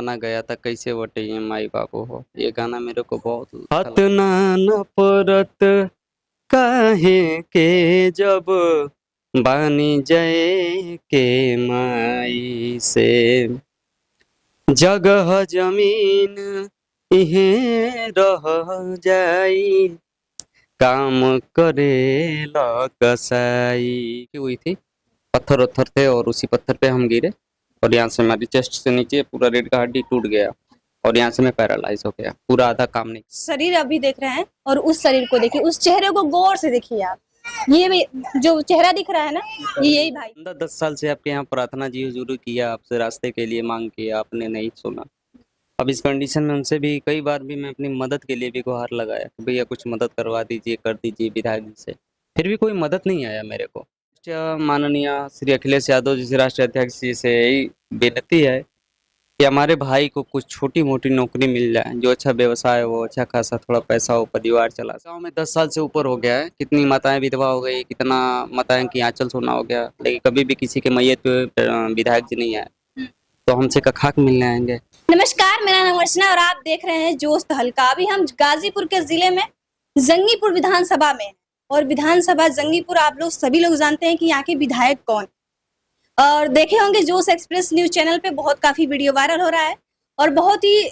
गाना गया था कैसे बटे माई बाबू हो। ये गाना मेरे को बहुत हत न परत काहे के जब बानी जय के माई से जगह जमीन इहे रह जाई काम करे कसाई की हुई थी। पत्थर उत्थर थे और उसी पत्थर पे हम गिरे और यहाँ से हमारी चेस्ट से नीचे पूरा रीढ़ का हड्डी टूट गया और यहाँ से मैं पैरालाइज हो गया, पूरा आधा काम नहीं। शरीर अभी देख रहे हैं और उस शरीर को देखिए, उस चेहरे को गौर से देखिए आप। ये भी जो चेहरा दिख रहा है ना, ये यही भाई। 10 साल से आपके यहाँ प्रार्थना जी हुजूर किया, आपसे रास्ते के लिए मांग किया, आपने नहीं सुना। अब इस कंडीशन में उनसे भी कई बार भी मैं अपनी मदद के लिए भी गुहार लगाया कि भैया कुछ मदद करवा दीजिए, कर दीजिए विधायक जी से, फिर भी कोई मदद नहीं आया मेरे को। माननीय श्री अखिलेश यादव जी से, राष्ट्रीय अध्यक्ष जी से यही विनती है कि हमारे भाई को कुछ छोटी मोटी नौकरी मिल जाए, जो अच्छा व्यवसाय हो, अच्छा खासा थोड़ा पैसा हो, परिवार चला। गाँव में 10 साल से ऊपर हो गया है, कितनी माताएं विधवा हो गई, कितना माताएं की आंचल सोना हो गया, लेकिन कभी भी किसी के मैयत पे विधायक जी नहीं आए, तो हमसे का खाक मिलने आएंगे। नमस्कार, मेरा नाम अर्चना और आप देख रहे हैं जोश तहलका। अभी हम गाजीपुर के जिले में जंगीपुर विधानसभा में, और विधानसभा जंगीपुर आप लोग सभी लोग जानते हैं कि यहाँ के विधायक कौन, और देखे होंगे जोश एक्सप्रेस न्यूज चैनल पे बहुत काफी वीडियो वायरल हो रहा है और बहुत ही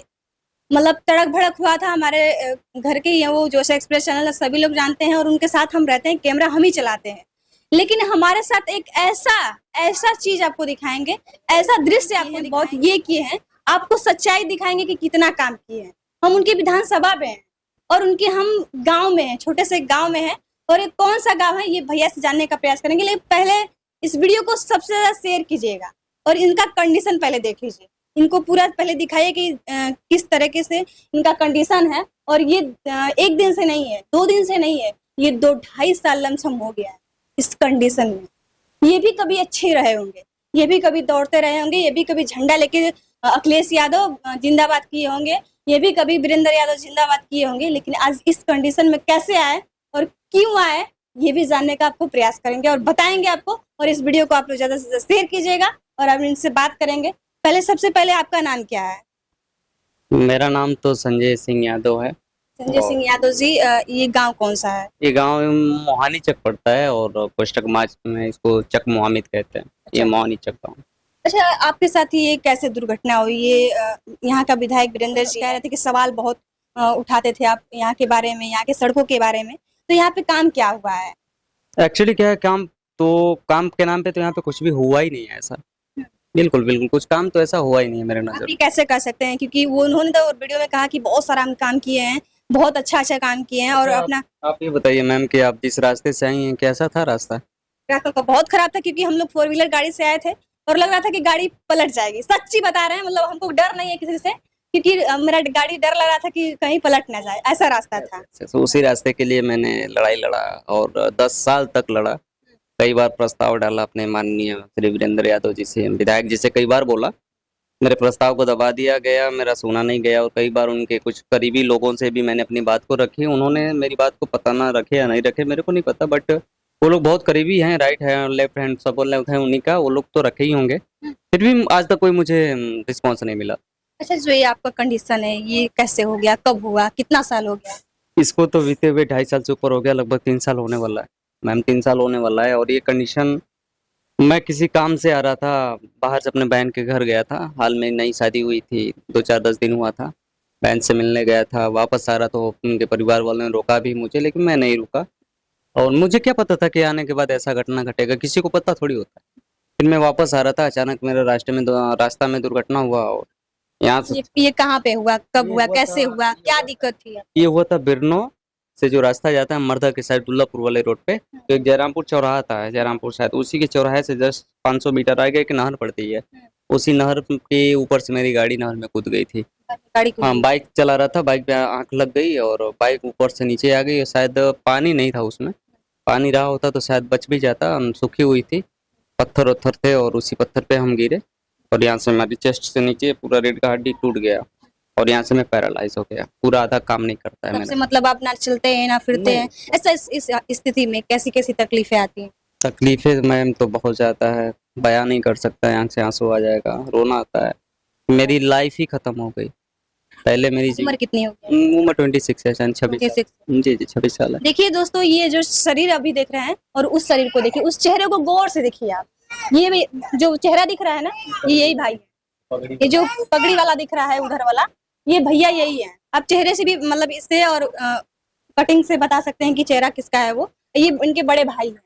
मतलब तड़क भड़क हुआ था। हमारे घर के वो जोश एक्सप्रेस चैनल सभी लोग जानते हैं और उनके साथ हम रहते हैं, कैमरा हम ही चलाते हैं। लेकिन हमारे साथ एक ऐसा चीज आपको दिखाएंगे, ऐसा दृश्य आपको बहुत ये किए हैं, आपको सच्चाई दिखाएंगे कि कितना काम किए हैं। हम उनकी विधानसभा में हैं और उनके हम गांव में हैं, छोटे से गांव में हैं, और ये कौन सा गांव है ये भैया से जानने का प्रयास करेंगे। लेकिन पहले इस वीडियो को सबसे ज्यादा शेयर कीजिएगा और इनका कंडीशन पहले देख लीजिए। इनको पूरा पहले दिखाइए कि किस तरीके से इनका कंडीशन है। और ये एक दिन से नहीं है, 2 दिन से नहीं है, ये 2-2.5 साल लमसम हो गया है इस कंडीशन में। ये भी कभी अच्छे रहे होंगे, ये भी कभी दौड़ते रहे होंगे, ये भी कभी झंडा लेके अखिलेश यादव जिंदाबाद किए होंगे, ये भी कभी वीरेंद्र यादव जिंदाबाद किए होंगे। लेकिन आज इस कंडीशन में कैसे आए और क्यों आए, ये भी जानने का आपको प्रयास करेंगे और बताएंगे आपको। और इस वीडियो को आप लोग ज्यादा से ज्यादा शेयर कीजिएगा और अब इनसे बात करेंगे। पहले सबसे पहले आपका नाम क्या है? मेरा नाम तो संजय सिंह यादव है। संजय सिंह यादव जी, ये गांव कौन सा है? ये गांव मोहानी चक पड़ता है और कोष्टक माच में इसको चक मोहामिद कहते हैं। ये मोहानी चक गाँव। अच्छा, आपके साथ ये कैसे दुर्घटना हुई? ये यहाँ का विधायक वीरेंद्र जी कह रहे थे कि सवाल बहुत उठाते थे आप यहाँ के बारे में, यहाँ के सड़कों के बारे में, तो यहाँ पे काम क्या हुआ है? एक्चुअली क्या है, काम के नाम पे तो यहाँ पे कुछ भी हुआ ही नहीं है ऐसा। बिल्कुल कुछ काम तो ऐसा हुआ ही नहीं है मेरे नजर। आप ये कैसे कर सकते हैं, क्योंकि वो उन्होंने तो वीडियो में कहा कि बहुत सारा हम काम किए हैं, बहुत अच्छा काम किए हैं। और अपना आप ये बताइए मैम कि आप जिस रास्ते से आई हैं कैसा था रास्ता? रास्ता तो बहुत खराब था, क्योंकि हम लोग 4 व्हीलर गाड़ी से आए थे और लग रहा था कि गाड़ी पलट जाएगी। सच्ची बता रहे हैं, मतलब हमको डर नहीं है किसी से, क्योंकि मेरा गाड़ी डर लग रहा था कि कहीं पलट ना जाए, ऐसा रास्ता था। तो उसी रास्ते के लिए मैंने लड़ाई लड़ा और 10 साल तक लड़ा। कई बार प्रस्ताव डाला अपने माननीय श्री वीरेंद्र यादव जी से, विधायक जी से कई बार बोला, मेरे प्रस्ताव को दबा दिया गया, मेरा सुना नहीं गया। और कई बार उनके कुछ करीबी लोगों से भी मैंने अपनी बात को रखी, उन्होंने मेरी बात को पता ना रखे या नहीं रखे मेरे को नहीं पता, बट वो लोग बहुत करीबी हैं, राइट है लेफ्ट हैंड सब है उन्हीं का, वो लोग तो रखे ही होंगे। फिर भी आज तक कोई मुझे रिस्पॉन्स नहीं मिला। अच्छा, जो ये आपका कंडीशन है, ये कैसे हो गया, कब हुआ, कितना साल हो गया? इसको तो बीते हुए 2.5 साल से ऊपर हो गया, लगभग 3 साल होने वाला है मैम, 3 साल होने वाला है। और ये कंडीशन, मैं किसी काम से आ रहा था, बाहर से अपने बहन के घर गया था, हाल में नई शादी हुई थी, 2-4-10 दिन हुआ था, बहन से मिलने गया था, वापस आ रहा तो उनके परिवार वालों ने रोका भी मुझे, लेकिन मैं नहीं रुका। और मुझे क्या पता था कि आने के बाद ऐसा घटना घटेगा, किसी को पता थोड़ी होता है। फिर मैं वापस आ रहा था, अचानक मेरे रास्ता में दुर्घटना हुआ। और यहाँ से ये कहाँ पे हुआ, कब हुआ, कैसे हुआ, क्या दिक्कत थी? ये हुआ था बिरनो से जो रास्ता जाता है मर्दा के साइड दुल्लापुर वाले रोड पे, तो एक जयरामपुर चौराहा था, जयरामपुर शायद, उसी के चौराहे से जस्ट 500 मीटर आगे एक नहर पड़ती है, उसी नहर के ऊपर से मेरी गाड़ी नहर में कूद गई थी। हाँ, बाइक चला रहा था, बाइक पे आंख लग गई और बाइक ऊपर से नीचे आ गई। शायद पानी नहीं था उसमें, पानी रहा होता तो शायद बच भी जाता, सूखी हुई थी, पत्थर उत्थर थे और उसी पत्थर पे हम गिरे और यहाँ से हमारी चेस्ट से नीचे पूरा रीढ़ का हड्डी टूट गया और यहाँ से मैं पैरालाइज हो गया, पूरा आधा काम नहीं करता है मेरा। मतलब आप ना चलते हैं ना फिरते हैं, ऐसा इस स्थिति में कैसी कैसी तकलीफें आती हैं? तकलीफें मैम तो बहुत ज़्यादा है, बयान नहीं कर सकता, आँख से आंसू आ जाएगा, रोना आता है। मेरी लाइफ ही खत्म हो गई। पहले मेरी उम्र कितनी होगी? उम्र 26 है, 26 26। जी जी 26 साल है। देखिए दोस्तों, ये जो शरीर अभी देख रहे हैं और उस शरीर को देखिए, उस चेहरे को गौर से देखिए आप। ये भी जो चेहरा दिख रहा है ना, ये यही भाई है। ये जो पगड़ी वाला दिख रहा है उधर वाला, ये भैया यही है। आप चेहरे से भी मतलब इससे और कटिंग से बता सकते हैं कि चेहरा किसका है वो। ये इनके बड़े भाई हैं।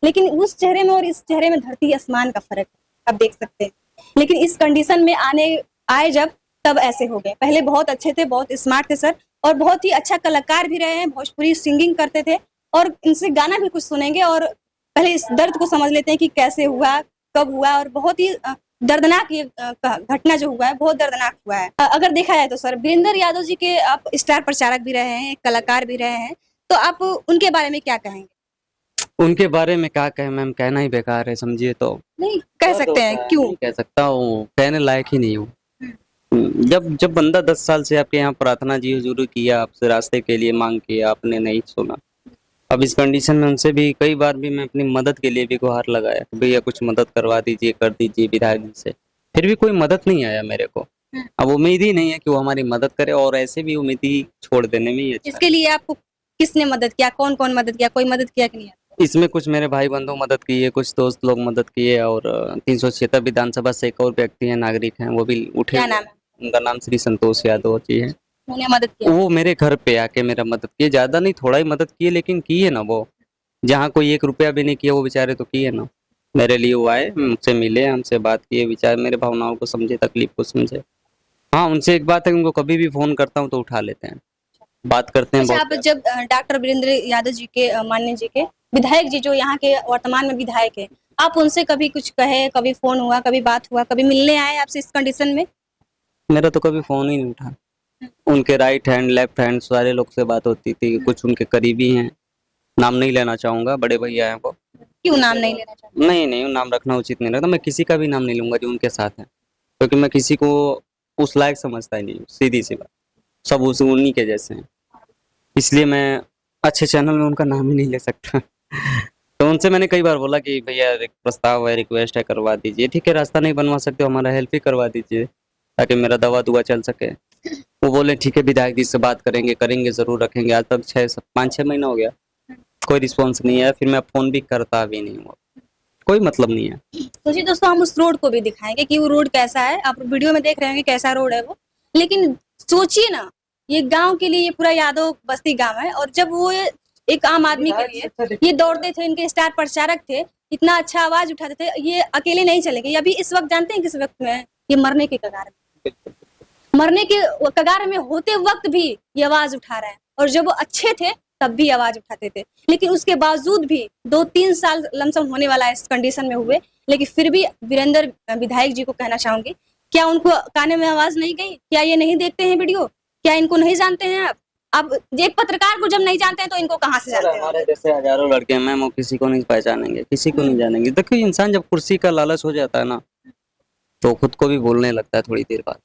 लेकिन उस चेहरे में और इस चेहरे में धरती आसमान का फर्क है, आप देख सकते हैं। लेकिन इस कंडीशन में आए जब, तब ऐसे हो गए। पहले बहुत अच्छे थे, बहुत स्मार्ट थे सर, और बहुत ही अच्छा कलाकार भी रहे हैं। भोजपुरी सिंगिंग करते थे, और इनसे गाना भी कुछ सुनेंगे और पहले इस दर्द को समझ लेते हैं कि कैसे हुआ, कब हुआ, और बहुत ही दर्दनाक ये घटना जो हुआ है, बहुत दर्दनाक हुआ है। अगर देखा जाए तो सर, वीरेंद्र यादव जी के आप स्टार प्रचारक भी रहे हैं, कलाकार भी रहे हैं, तो आप उनके बारे में क्या कहेंगे? उनके बारे में क्या कहें मैम, कहना ही बेकार है, समझिए तो। नहीं कह सकते हैं, क्यों? नहीं कह सकता हूँ, कहने लायक ही नहीं हूँ। जब बंदा 10 साल से आपके यहाँ प्रार्थना जी हुजूर किया, आपसे रास्ते के लिए मांग किया, आपने नहीं सुना। अब इस कंडीशन में उनसे भी कई बार भी मैं अपनी मदद के लिए भी गुहार लगाया कि भैया कुछ मदद करवा दीजिए, कर दीजिए विधायक जी से। फिर भी कोई मदद नहीं आया मेरे को। अब उम्मीद ही नहीं है कि वो हमारी मदद करे, और ऐसे भी उम्मीद ही छोड़ देने में ही अच्छा है। इसके लिए आपको किसने मदद किया? कौन कौन मदद किया? कोई मदद किया कि नहीं? इसमें कुछ मेरे भाई बंधु मदद किए, कुछ दोस्त लोग मदद किए, और 376 विधानसभा से एक और व्यक्ति है, नागरिक हैं, वो भी उठे। क्या नाम है? उनका नाम श्री संतोष यादव जी है। उन्होंने मदद किया? वो मेरे घर पे आके मेरा मदद किए, ज्यादा नहीं, थोड़ा ही मदद किए, लेकिन किए ना वो। जहाँ कोई 1 रुपया भी नहीं किया, वो बेचारे तो किए ना। मेरे लिए वो आए, मुझसे मिले, हमसे बात किए, विचार मेरे भावनाओं को समझे, तकलीफ को समझे। हाँ, उनसे एक बात है, उनको कभी भी फोन करता हूँ तो उठा लेते हैं, बात करते हैं। अच्छा, आप जब डॉक्टर वीरेंद्र यादव जी के माननीय जी के विधायक जी, जो यहाँ के वर्तमान में विधायक है, आप उनसे कभी कुछ कहे, कभी फोन हुआ, कभी बात हुआ, कभी मिलने आए आपसे इस कंडीशन में? मेरा तो कभी फोन ही नहीं उठा। उनके राइट हैंड, लेफ्ट हैंड सारे लोग से बात होती थी, कुछ उनके करीबी हैं, नाम नहीं लेना चाहूंगा, बड़े भैया हैं वो। क्यों नाम नहीं लेना चाहते? नहीं, नाम रखना उचित नहीं लगता। मैं किसी का भी नाम नहीं लूंगा जो उनके साथ है, क्योंकि मैं किसी को उस लायक समझता ही नहीं हूँ, सीधी सी बात। सब उस उन्हीं के जैसे हैं, इसलिए मैं अच्छे चैनल में उनका नाम ही नहीं ले सकता। तो उनसे मैंने कई बार बोला कि भैया एक प्रस्ताव है, रिक्वेस्ट है, करवा दीजिए। ठीक है, रास्ता नहीं बनवा सकते, हमारा हेल्प ही करवा दीजिए, ताकि मेरा दवा दुआ चल सके। वो बोले ठीक है, विधायक जी से बात करेंगे ज़रूर रखेंगे। आज तक 5-6 महीना हो गया, कोई रिस्पॉन्स नहीं है। फिर मैं फ़ोन भी करता भी नहीं हूँ, कोई मतलब नहीं है। तो जी दोस्तों, हम उस रोड को भी दिखाएंगे कि वो रोड कैसा है। आप वीडियो में देख रहे होंगे कैसा रोड है वो। लेकिन सोचिए ना, ये गांव के लिए, ये पूरा यादव बस्ती गांव है, और जब वो एक आम आदमी के लिए ये दौड़ते थे, इनके स्टार प्रचारक थे, इतना अच्छा आवाज उठाते थे, ये अकेले नहीं चलेंगे। अभी इस वक्त जानते हैं किस वक्त में? ये मरने के कगार में, मरने के कगार में होते वक्त भी ये आवाज उठा रहा है। और जब वो अच्छे थे तब भी आवाज उठाते थे, लेकिन उसके बावजूद भी 2-3 साल लमसम होने वाला है इस कंडीशन में हुए, लेकिन फिर भी वीरेंद्र विधायक जी को कहना चाहूंगी, क्या उनको काने में आवाज नहीं गई? क्या ये नहीं देखते हैं वीडियो? क्या इनको नहीं जानते हैं आप एक पत्रकार को जब नहीं जानते हैं तो इनको कहाँ से जानते हैं? हमारे जैसे हजारों लड़के हैं मैम, वो किसी को नहीं पहचानेंगे, किसी को नहीं जानेंगे। देखो, इंसान जब कुर्सी का लालच हो जाता है ना, तो खुद को भी बोलने लगता है थोड़ी देर बाद।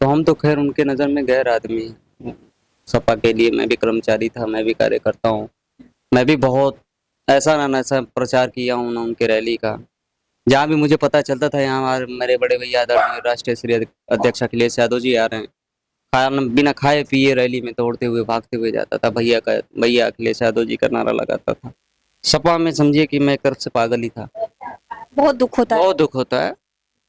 तो हम तो खैर उनके नज़र में गैर आदमी हैं। सपा के लिए मैं भी कर्मचारी था, मैं भी कार्यकर्ता हूँ, मैं भी बहुत ऐसा ना ऐसा प्रचार किया हूँ ना उनके रैली का। जहाँ भी मुझे पता चलता था यहाँ मेरे बड़े भैया आदरणीय राष्ट्रीय श्री अध्यक्ष अखिलेश यादव जी आ रहे हैं, बिना खाए पिए रैली में दौड़ते हुए भागते हुए जाता था, भैया अखिलेश यादव जी का नारा लगाता था। सपा में समझिए कि मैं कर से पागल ही था। बहुत दुख होता है, बहुत दुख होता है।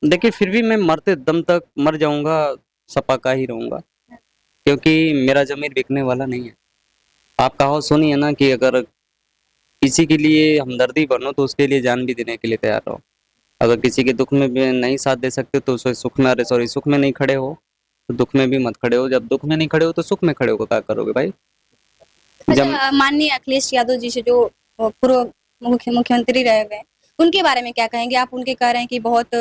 देखिए, फिर भी मैं मरते दम तक मर जाऊंगा, सपा का ही रहूंगा, क्योंकि मेरा जमीर बिकने वाला नहीं है। आप कहो सुनिए ना कि अगर किसी के लिए हमदर्दी बनो तो उसके लिए जान भी देने के लिए तैयार रहो। अगर किसी के दुख में भी नहीं साथ दे सकते तो सुख में नहीं खड़े हो तो दुख में भी मत खड़े हो। जब दुख में नहीं खड़े हो तो सुख में खड़े हो, क्या करोगे भाई? अच्छा, माननीय अखिलेश यादव जी से जो पूर्व मुख्यमंत्री रहे हुए, उनके बारे में क्या कहेंगे आप? उनके कह रहे हैं कि बहुत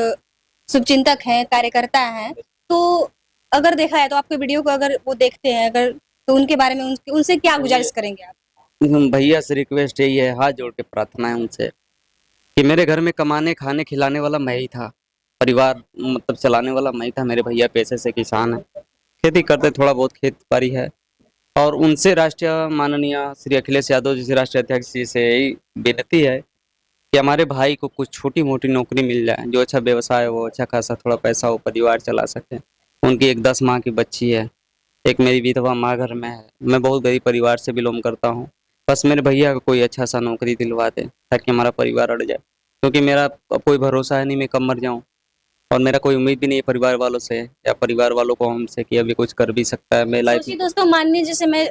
शुभचिंतक हैं, कार्यकर्ता हैं, तो अगर देखा है तो आपके वीडियो को अगर वो देखते हैं अगर, तो उनके बारे में उनसे क्या गुजारिश करेंगे आप? भैया से रिक्वेस्ट यही है, हाथ जोड़ के प्रार्थना है उनसे कि मेरे घर में कमाने खाने खिलाने वाला मैं ही था, परिवार मतलब चलाने वाला मैं ही था। मेरे भैया पेशे से किसान है, खेती करते, थोड़ा बहुत खेत बाड़ी है। और उनसे राष्ट्रीय माननीय श्री अखिलेश यादव जी से, राष्ट्रीय अध्यक्ष जी से यही विनती है कि हमारे भाई को कुछ छोटी मोटी नौकरी मिल जाए, जो अच्छा व्यवसाय हो, अच्छा खासा थोड़ा पैसा हो, परिवार चला सके। उनकी एक 10 माह की बच्ची है, एक मेरी विधवा माँ घर में है। मैं बहुत गरीब परिवार से बिलोंग करता हूँ। बस मेरे भैया को कोई अच्छा सा नौकरी दिलवा दे ताकि हमारा परिवार अड़ जाए, क्योंकि मेरा अब कोई भरोसा है नहीं, मैं कब मर जाऊँ। और मेरा कोई उम्मीद भी नहीं है परिवार वालों से या परिवार वालों को हमसे कि अभी कुछ कर भी सकता है। मैं लाइफ सोचिए दोस्तों, माननीय जैसे मैं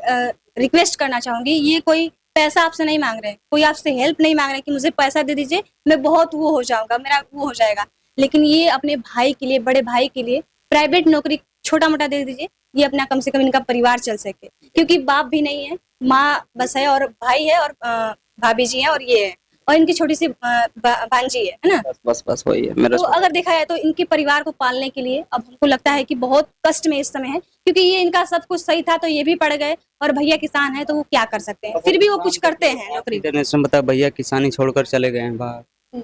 रिक्वेस्ट करना चाहूंगी, ये कोई पैसा आपसे नहीं मांग रहे, कोई आपसे हेल्प नहीं मांग रहे कि मुझे पैसा दे दीजिए, मैं बहुत वो हो जाऊंगा, मेरा वो हो जाएगा। लेकिन ये अपने भाई के लिए, बड़े भाई के लिए प्राइवेट नौकरी छोटा मोटा दे दीजिए, ये अपना कम से कम इनका परिवार चल सके। क्योंकि बाप भी नहीं है, माँ बस है, और भाई है, और भाभी जी है, और ये है, और इनकी छोटी सी भांजी है ना। बस बस बस वही है मेरा। तो अगर देखा जाए तो इनके परिवार को पालने के लिए अब हमको लगता है कि बहुत कष्ट में इस समय है, क्योंकि ये इनका सब कुछ सही था तो ये भी पड़ गए, और भैया किसान है तो वो क्या कर सकते हैं, फिर भी वो कुछ करते हैं नौकरी। जनरेशन बता, भैया किसानी छोड़कर चले गए हैं बाहर।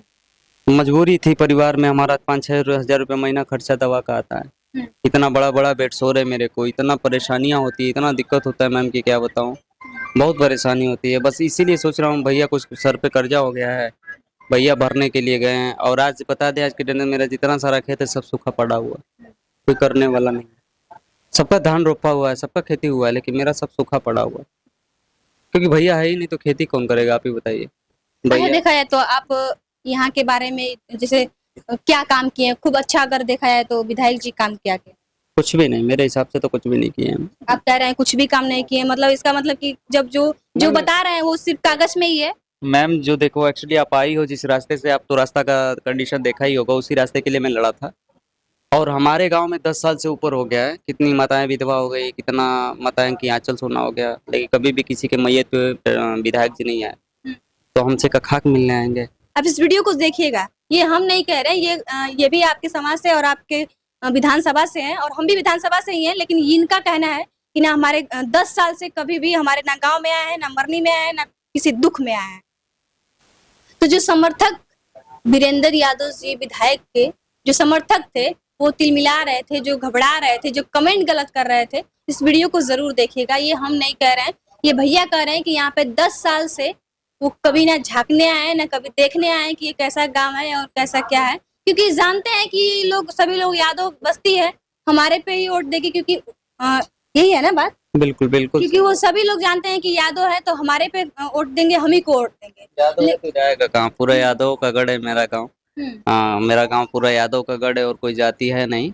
मजबूरी थी परिवार में, हमारा 5-6 हजार रुपये महीना खर्चा दवा का आता है। इतना बड़ा बड़ा बेड शोर है मेरे को, इतना परेशानियां होती है, इतना दिक्कत होता है मैम कि क्या बताऊं, बहुत परेशानी होती है। बस इसीलिए सोच रहा हूँ, भैया कुछ सर पे कर्जा हो गया है, भैया भरने के लिए गए हैं। और आज बता दें, आज के दिन में मेरा जितना सारा खेत है सब सूखा पड़ा हुआ है, कोई करने वाला नहीं। सबका धान रोपा हुआ है, सबका खेती हुआ है, लेकिन मेरा सब सूखा पड़ा हुआ है, क्योंकि भैया है ही नहीं तो खेती कौन करेगा, आप ही बताइए। अच्छा, भैया देखा जाए तो आप यहाँ के बारे में जैसे क्या काम किए, खूब अच्छा अगर देखा जाए तो विधायक जी काम क्या किया? कुछ भी नहीं, मेरे हिसाब से तो कुछ भी नहीं किए हैं। आप कह रहे हैं कुछ भी काम नहीं किए, मतलब इसका मतलब कि जब जो जो बता रहे हैं वो सिर्फ कागज में ही है। मैम जो देखो, एक्चुअली आप आई हो जिस रास्ते से, आप तो रास्ता का कंडीशन देखा ही होगा, उसी रास्ते के लिए मैं लड़ा था। और हमारे गांव में 10 साल से ऊपर हो गया है, कितनी माताएं विधवा हो गई, कितना माताएं की आंचल सोना हो गया, लेकिन कभी भी किसी के मैयत पे विधायक जी नहीं आए। तो हमसे का खाक मिलने आएंगे? आप इस वीडियो को देखिएगा, ये हम नहीं कह रहे, ये भी आपके समाज से और आपके विधानसभा से हैं, और हम भी विधानसभा से ही हैं, लेकिन इनका कहना है कि ना हमारे 10 साल से कभी भी हमारे ना गांव में आए हैं, ना मरनी में आए हैं, ना किसी दुख में आए हैं। तो जो समर्थक वीरेंद्र यादव जी विधायक के जो समर्थक थे, वो तिलमिला रहे थे, जो घबरा रहे थे, जो कमेंट गलत कर रहे थे, इस वीडियो को जरूर देखिएगा। ये हम नहीं कह रहे हैं, ये भैया कह रहे हैं कि यहाँ पे 10 साल से वो कभी ना झांकने आए, ना कभी देखने आए कि ये कैसा गांव है और कैसा क्या है, क्योंकि जानते हैं कि लोग, सभी लोग यादव बस्ती है, हमारे पे ही वोट देगी, क्योंकि यही है ना बात। बिल्कुल बिल्कुल, क्योंकि वो सभी लोग जानते हैं कि यादव है तो हमारे पे वोट देंगे, हम ही को वोट देंगे। यादव है तो जाएगा कहाँ, पूरा यादव का गढ़ है मेरा गाँव। हाँ, मेरा गाँव पूरा यादव का गढ़ है, और कोई जाति है नहीं।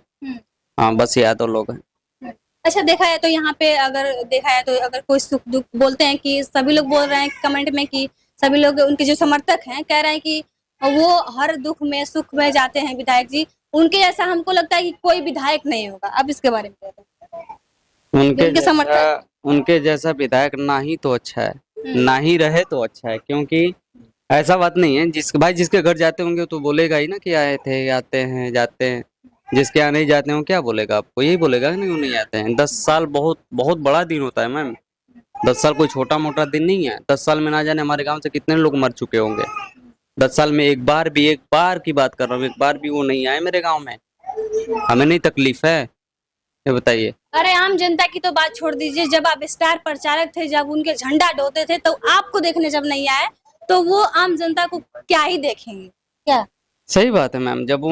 हाँ, बस यादव लोग हैं। अच्छा, देखा है तो यहाँ पे अगर देखा है तो अगर कोई सुख दुख बोलते हैं कि सभी लोग बोल रहे हैं कमेंट में कि सभी लोग, उनके जो समर्थक हैं, कह रहे हैं कि वो हर दुख में सुख में जाते हैं विधायक जी, उनके जैसा हमको लगता है कि कोई विधायक नहीं होगा। अब इसके बारे में उनके जैसा विधायक ना ही तो अच्छा है, ना ही रहे तो अच्छा है, क्योंकि ऐसा बात नहीं है, जिसके घर जाते होंगे तो बोलेगा ही ना कि आए थे, आते हैं, जाते हैं। जिसके यहाँ नहीं जाते हो क्या बोलेगा आपको? यही बोलेगा कि नहीं आते हैं। 10 साल बहुत बहुत बड़ा दिन होता है मैम, 10 साल कोई छोटा मोटा दिन नहीं है। 10 साल में ना जाने हमारे गांव से कितने लोग मर चुके होंगे। 10 साल में एक बार की बात कर रहा हूँ, एक बार भी वो नहीं आए मेरे गाँव में। हमें नहीं तकलीफ है, ये बताइए। अरे आम जनता की तो बात छोड़ दीजिए, जब आप स्टार प्रचारक थे, जब उनके झंडा ढोते थे, तो आपको देखने जब नहीं आए तो वो आम जनता को क्या ही देखेंगे क्या? सही बात है मैम, जब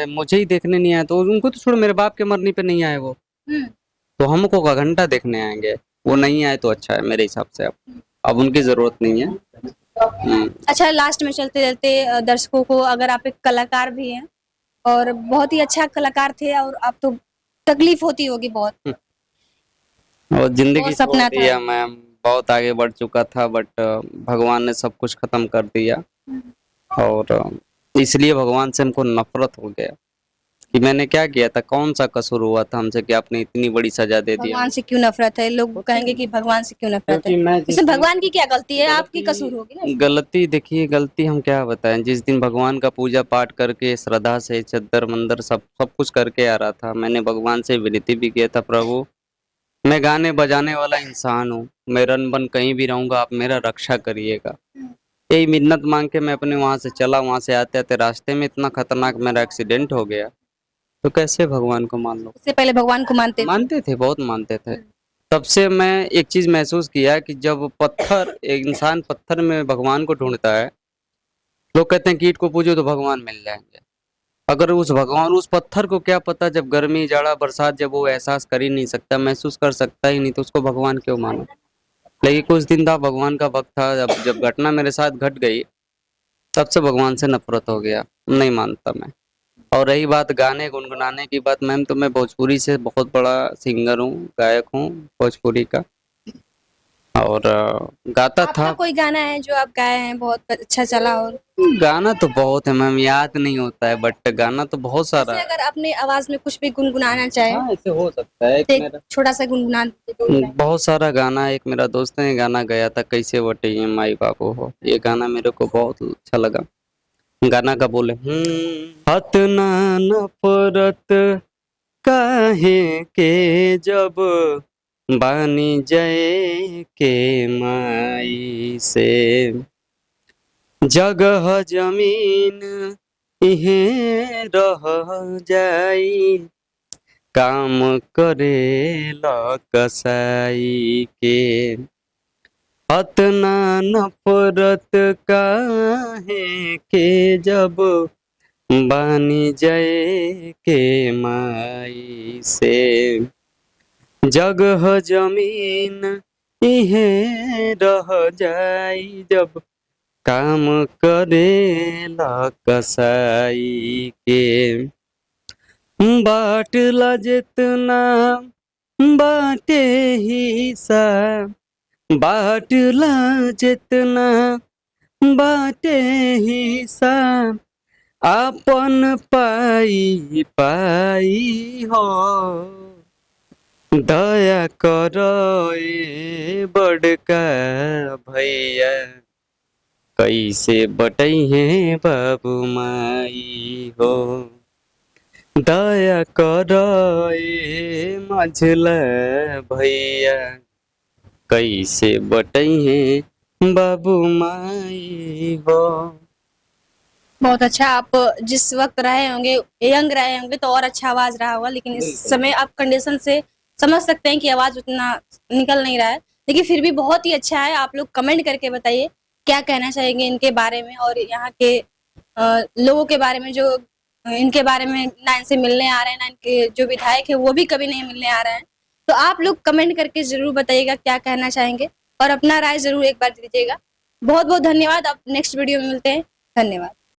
मुझे ही देखने नहीं आया तो उनको तो छोड़, मेरे बाप के मरने पे नहीं आए वो, तो हमको का घंटा देखने आएंगे? वो नहीं आए तो अच्छा है मेरे हिसाब से। अब उनकी जरूरत नहीं है। अच्छा, लास्ट में चलते चलते दर्शकों को, अगर आप एक कलाकार भी हैं और बहुत ही अच्छा कलाकार थे, और आप तो तकलीफ होती होगी बहुत, और जिंदगी सपना छोड़ दिया मैम, बहुत आगे बढ़ चुका था, बट भगवान ने सब कुछ खत्म कर दिया। और इसलिए भगवान से हमको नफरत हो गया कि मैंने क्या किया था, कौन सा कसूर हुआ था हमसे कि आपने इतनी बड़ी सजा दे दी। भगवान से क्यों नफरत है? लोग कहेंगे कि भगवान से क्यों नफरत है, इसमें भगवान की क्या गलती है? आपकी कसूर होगी ना। गलती देखिए, गलती हम क्या बताएं, जिस दिन भगवान का पूजा पाठ करके श्रद्धा से चद्दर मंदिर सब कुछ करके आ रहा था, मैंने भगवान से विनती भी किया था, प्रभु मैं गाने बजाने वाला इंसान हूँ, मैं रन बन कहीं भी रहूंगा, आप मेरा रक्षा करिएगा। यही मिन्नत मांग के मैं अपने वहां से चला। वहां से आते आते रास्ते में इतना खतरनाक मेरा एक्सीडेंट हो गया, तो कैसे भगवान को मान लो? उससे पहले भगवान को मानते थे, बहुत मानते थे। तब से मैं एक चीज महसूस किया कि जब एक इंसान पत्थर में भगवान को ढूंढता है, लोग कहते हैं कीट को पूजो तो भगवान मिल जाएंगे। अगर उस भगवान, उस पत्थर को क्या पता, जब गर्मी जाड़ा बरसात जब वो एहसास कर ही नहीं सकता, महसूस कर सकता ही नहीं, तो उसको भगवान क्यों मानो। लेकिन कुछ दिन था, भगवान का वक्त था, जब घटना मेरे साथ घट गई तब से भगवान से नफरत हो गया, नहीं मानता मैं। और रही बात गाने गुनगुनाने की बात, मैम, तो मैं भोजपुरी से बहुत बड़ा सिंगर हूँ, गायक हूँ भोजपुरी का, और गाता आपका था। कोई गाना है जो आप गाए हैं बहुत अच्छा चला, और गाना तो बहुत है मैम, याद नहीं होता है, बट गाना तो बहुत सारा ऐसे है। अगर अपने आवाज में कुछ भी गुनगुनाना चाहे हाँ, ऐसे हो सकता है। तो एक छोटा सा गुनगुना दीजिए। बहुत सारा गाना है। एक मेरा दोस्त ने गाना गाया था, कैसे बटे माई बाबू हो, ये गाना मेरे को बहुत अच्छा लगा। गाना का बोले, हतना नफरत काहे के जब बानी जय के माई से, जगह जमीन इहे रह जाई, काम करेला कसाई के, अतना नफरत काहे के जब बानी जय के माई से, जगह जमीन इहे रह जाई, जब काम करेला कसाई के, बाटला जितना बाटे हिस्सा, बाटला जितना बाटे हिस्सा, आपन पाई पाई हो, दया करो ए बड़का भैया, कैसे बटई है बाबू माई हो, दया करो ए मझला भैया, कैसे बटई है बाबू माई हो। बहुत अच्छा। आप जिस वक्त रहे होंगे, यंग रहे होंगे तो और अच्छा आवाज रहा होगा, लेकिन इस समय आप कंडीशन से समझ सकते हैं कि आवाज उतना निकल नहीं रहा है, लेकिन फिर भी बहुत ही अच्छा है। आप लोग कमेंट करके बताइए क्या कहना चाहेंगे इनके बारे में, और यहाँ के लोगों के बारे में जो इनके बारे में ना इनसे मिलने आ रहे हैं, ना इनके जो विधायक है वो भी कभी नहीं मिलने आ रहे हैं। तो आप लोग कमेंट करके जरूर बताइएगा क्या कहना चाहेंगे, और अपना राय जरूर एक बार दीजिएगा। बहुत बहुत धन्यवाद। आप नेक्स्ट वीडियो में मिलते हैं। धन्यवाद।